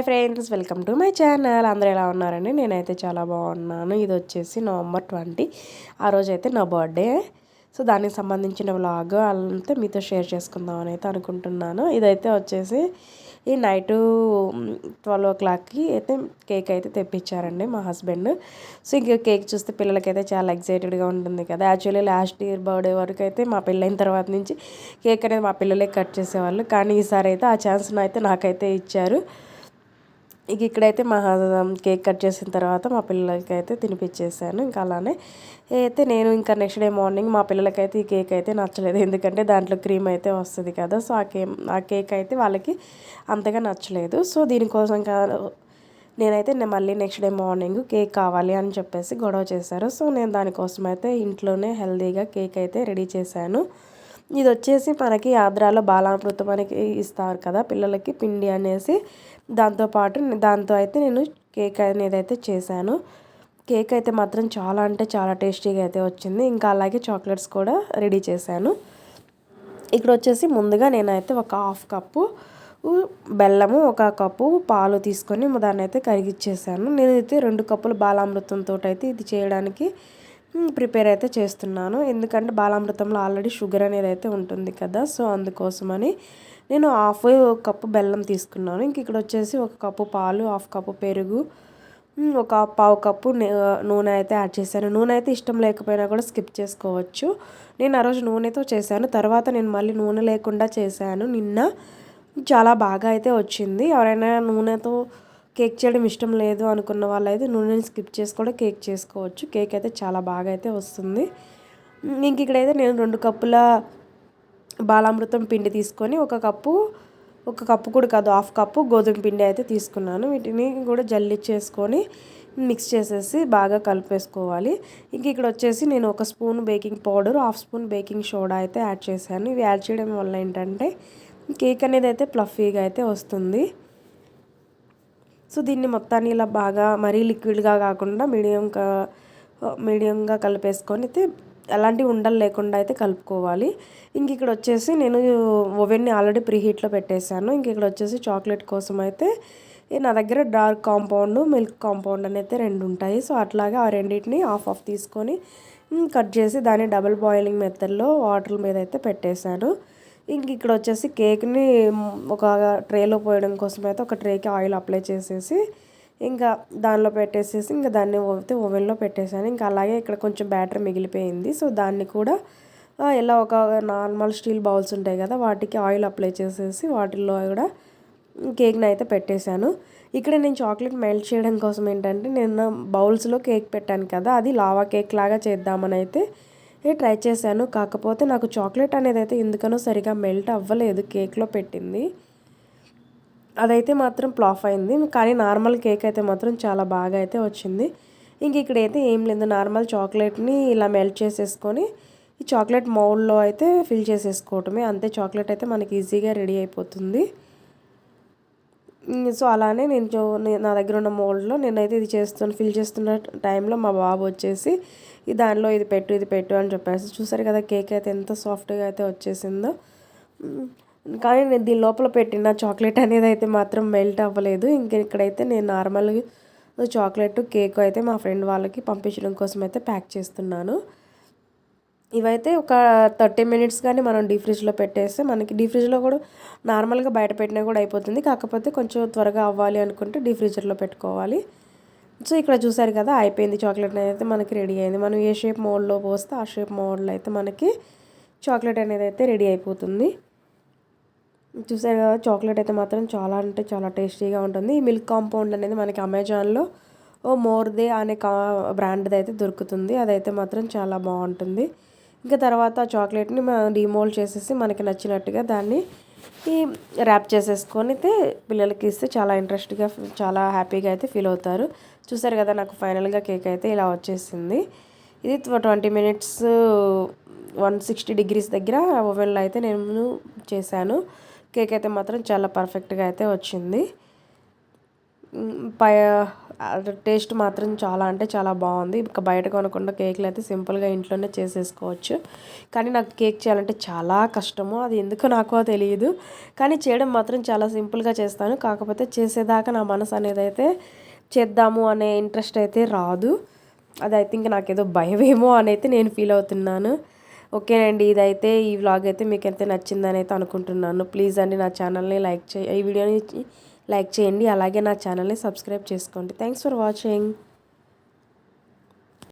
Hi friends, welcome to my channel. అందరూ ఎలా ఉన్నారండి? నేనైతే చాలా బాగున్నాను. ఇది వచ్చేసి నవంబర్ 20. ఆ రోజైతే నా బర్త్డే. సో దానికి సంబంధించిన వ్లాగ్ అంతా మీతో షేర్ చేసుకుందామని అయితే అనుకుంటున్నాను. ఇదైతే వచ్చేసి ఈ నైటు 12 o'clockకి అయితే కేక్ అయితే తెప్పించారండి మా హస్బెండ్. సో ఇంక కేక్ చూస్తే పిల్లలకైతే చాలా ఎక్సైటెడ్గా ఉంటుంది కదా. యాక్చువల్లీ లాస్ట్ ఇయర్ బర్త్డే వరకు అయితే మా పెళ్ళైన తర్వాత నుంచి కేక్ అనేది మా పిల్లలే కట్ చేసేవాళ్ళు. కానీ ఈసారి అయితే ఆ ఛాన్స్ను అయితే నాకైతే ఇచ్చారు. ఇక్కడైతే మా కేక్ కట్ చేసిన తర్వాత మా పిల్లలకి అయితే తినిపించేసాను. ఇంకా అలానే అయితే నేను ఇంకా నెక్స్ట్ డే మార్నింగ్ మా పిల్లలకైతే ఈ కేక్ అయితే నచ్చలేదు. ఎందుకంటే దాంట్లో క్రీమ్ అయితే వస్తుంది కదా. సో ఆ కేక్ అయితే వాళ్ళకి అంతగా నచ్చలేదు. సో దీనికోసం నేనైతే మళ్ళీ నెక్స్ట్ డే మార్నింగ్ కేక్ కావాలి అని చెప్పేసి గొడవ చేశారు. సో నేను దానికోసం అయితే ఇంట్లోనే హెల్తీగా కేక్ అయితే రెడీ చేశాను. ఇది వచ్చేసి మనకి ఆంధ్రాలో బాలామృతం మనకి ఇస్తారు కదా పిల్లలకి పిండి అనేసి, దాంతో అయితే నేను కేక్ అనేది అయితే చేశాను. కేక్ అయితే మాత్రం చాలా అంటే చాలా టేస్టీగా అయితే వచ్చింది. ఇంకా అలాగే చాక్లెట్స్ కూడా రెడీ చేశాను. ఇక్కడ వచ్చేసి ముందుగా నేనైతే ఒక 1/2 కప్పు బెల్లము, 1 కప్పు పాలు తీసుకొని దాన్ని అయితే కరిగిచ్చేసాను. నేనైతే 2 కప్పులు బాలామృతంతో అయితే ఇది చేయడానికి ప్రిపేర్ అయితే చేస్తున్నాను. ఎందుకంటే బాలామృతంలో ఆల్రెడీ షుగర్ అనేది అయితే ఉంటుంది కదా. సో అందుకోసమని నేను 1/2 కప్పు బెల్లం తీసుకున్నాను. ఇంక ఇక్కడ వచ్చేసి 1 కప్పు పాలు, 1/2 కప్పు పెరుగు, 1/4 కప్పు నూనె అయితే యాడ్ చేశాను. నూనె అయితే ఇష్టం లేకపోయినా కూడా స్కిప్ చేసుకోవచ్చు. నేను ఆ రోజు నూనెతో చేశాను. తర్వాత నేను మళ్ళీ నూనె లేకుండా చేశాను నిన్న. చాలా బాగా అయితే వచ్చింది. ఎవరైనా నూనెతో కేక్ చేయడం ఇష్టం లేదు అనుకున్న వాళ్ళైతే నూనెని స్కిప్ చేసి కూడా కేక్ చేసుకోవచ్చు. కేక్ అయితే చాలా బాగా అయితే వస్తుంది. ఇంక ఇక్కడైతే నేను 2 కప్పుల బాలామృతం పిండి తీసుకొని 1 కప్పు కూడా కాదు 1/2 కప్పు గోధుమ పిండి అయితే తీసుకున్నాను. వీటిని కూడా జల్లిచ్చేసుకొని మిక్స్ చేసేసి బాగా కలిపేసుకోవాలి. ఇంక ఇక్కడ వచ్చేసి నేను 1 spoon baking powder, 1/2 spoon baking soda అయితే యాడ్ చేశాను. ఇవి యాడ్ చేయడం వల్ల ఏంటంటే కేక్ అనేది అయితే ఫ్లఫీగా అయితే వస్తుంది. సో దీన్ని మొత్తాన్ని ఇలా బాగా మరీ లిక్విడ్గా కాకుండా మీడియంగా కలిపేసుకొని అయితే ఎలాంటి ఉండలు లేకుండా అయితే కలుపుకోవాలి. ఇంక ఇక్కడ వచ్చేసి నేను ఓవెన్ని ఆల్రెడీ ప్రీహీట్లో పెట్టేశాను. ఇంక ఇక్కడ వచ్చేసి చాక్లెట్ కోసం అయితే నా దగ్గర డార్క్ కాంపౌండ్, మిల్క్ కాంపౌండ్ అనేది 2 ఉంటాయి. సో అట్లాగా ఆ రెండింటిని హాఫ్ తీసుకొని కట్ చేసి దాన్ని డబుల్ బాయిలింగ్ మెథడ్లో వాటర్ మీద అయితే పెట్టేశాను. ఇంక ఇక్కడ వచ్చేసి కేక్ని ఒక ట్రేలో పోయడం కోసం అయితే ఒక ట్రేకి ఆయిల్ అప్లై చేసేసి ఇంకా దానిలో పెట్టేసేసి ఇంకా దాన్ని ఓవెన్లో పెట్టేశాను. ఇంకా అలాగే ఇక్కడ కొంచెం బ్యాటర్ మిగిలిపోయింది. సో దాన్ని కూడా ఇలా ఒక నార్మల్ స్టీల్ బౌల్స్ ఉంటాయి కదా, వాటికి ఆయిల్ అప్లై చేసేసి వాటిల్లో కూడా కేక్ని అయితే పెట్టేశాను. ఇక్కడ నేను చాక్లెట్ మెల్ట్ చేయడం కోసం ఏంటంటే నేను బౌల్స్లో కేక్ పెట్టాను కదా, అది లావా కేక్ లాగా చేద్దామని అయితే ట్రై చేశాను. కాకపోతే నాకు చాక్లెట్ అనేది అయితే ఎందుకనో సరిగా మెల్ట్ అవ్వలేదు. కేక్లో పెట్టింది అదైతే మాత్రం ఫ్లాప్ అయింది. కానీ నార్మల్ కేక్ అయితే మాత్రం చాలా బాగా అయితే వచ్చింది. ఇంక ఇక్కడైతే ఏం లేదు, నార్మల్ చాక్లెట్ని ఇలా మెల్ట్ చేసేసుకొని ఈ చాక్లెట్ మౌల్డ్లో అయితే ఫిల్ చేసేసుకోవటమే. అంతే, చాక్లెట్ అయితే మనకి ఈజీగా రెడీ అయిపోతుంది. సో అలానే నా దగ్గర ఉన్న మోల్డ్లో నేనైతే ఇది ఫిల్ చేస్తున్న టైంలో మా బాబు వచ్చేసి దానిలో ఇది పెట్టు అని చెప్పేసి, చూసారు కదా కేక్ అయితే ఎంత సాఫ్ట్గా అయితే వచ్చేసిందో. కానీ నేను దీని లోపల పెట్టిన చాక్లెట్ అనేది అయితే మాత్రం మెల్ట్ అవ్వలేదు. ఇక్కడైతే నేను నార్మల్గా చాక్లెట్ కేక్ అయితే మా ఫ్రెండ్ వాళ్ళకి పంపించడం కోసం అయితే ప్యాక్ చేస్తున్నాను. ఇవైతే ఒక 30 minutes కానీ మనం డీప్ ఫ్రిడ్జ్లో పెట్టేస్తే మనకి డీప్ ఫ్రిడ్జ్లో కూడా నార్మల్గా బయట పెట్టినా కూడా అయిపోతుంది. కాకపోతే కొంచెం త్వరగా అవ్వాలి అనుకుంటే డీప్ ఫ్రిడ్జ్లో పెట్టుకోవాలి. సో ఇక్కడ చూసారు కదా అయిపోయింది, చాక్లెట్ అయితే మనకి రెడీ అయింది. మనం ఏ షేప్ మోల్డ్లో పోస్తే ఆ షేప్ మోల్డ్లో అయితే మనకి చాక్లెట్ అనేది అయితే రెడీ అయిపోతుంది. చూసారు కదా, చాక్లెట్ అయితే మాత్రం చాలా అంటే చాలా టేస్టీగా ఉంటుంది. ఈ మిల్క్ కాంపౌండ్ అనేది మనకి అమెజాన్లో మోర్దే అనే బ్రాండ్ది అయితే దొరుకుతుంది. అదైతే మాత్రం చాలా బాగుంటుంది. ఇంకా తర్వాత చాక్లెట్ని మనం డిమోల్డ్ చేసేసి మనకి నచ్చినట్టుగా దాన్ని ర్యాప్ చేసేసుకొని అయితే పిల్లలకి ఇస్తే చాలా ఇంట్రెస్ట్గా చాలా హ్యాపీగా అయితే ఫీల్ అవుతారు. చూసారు కదా, నాకు ఫైనల్గా కేక్ అయితే ఇలా వచ్చేసింది. ఇది 20 minutes 160 degrees దగ్గర ఓవెన్లో అయితే నేను చేశాను. కేక్ అయితే మాత్రం చాలా పర్ఫెక్ట్గా అయితే వచ్చింది. టేస్ట్ మాత్రం చాలా అంటే చాలా బాగుంది. ఇక బయట కొనకుండా కేకులు అయితే సింపుల్గా ఇంట్లోనే చేసేసుకోవచ్చు. కానీ నాకు కేక్ చేయాలంటే చాలా కష్టము, అది ఎందుకో నాకు తెలియదు. కానీ చేయడం మాత్రం చాలా సింపుల్గా చేస్తాను. కాకపోతే చేసేదాకా నా మనసు అనేది అయితే చేద్దాము అనే ఇంట్రెస్ట్ అయితే రాదు. అది ఐ థింక్ నాకేదో భయమేమో అని అయితే నేను ఫీల్ అవుతున్నాను. ఓకేనండి, ఇదైతే ఈ వ్లాగ్ అయితే మీకు అయితే నచ్చిందని అయితే అనుకుంటున్నాను. ప్లీజ్ అండి నా ఛానల్ని లైక్ ఈ వీడియోని లైక్ చేయండి, అలాగే నా ఛానల్ని సబ్స్క్రైబ్ చేసుకోండి. Thanks for watching.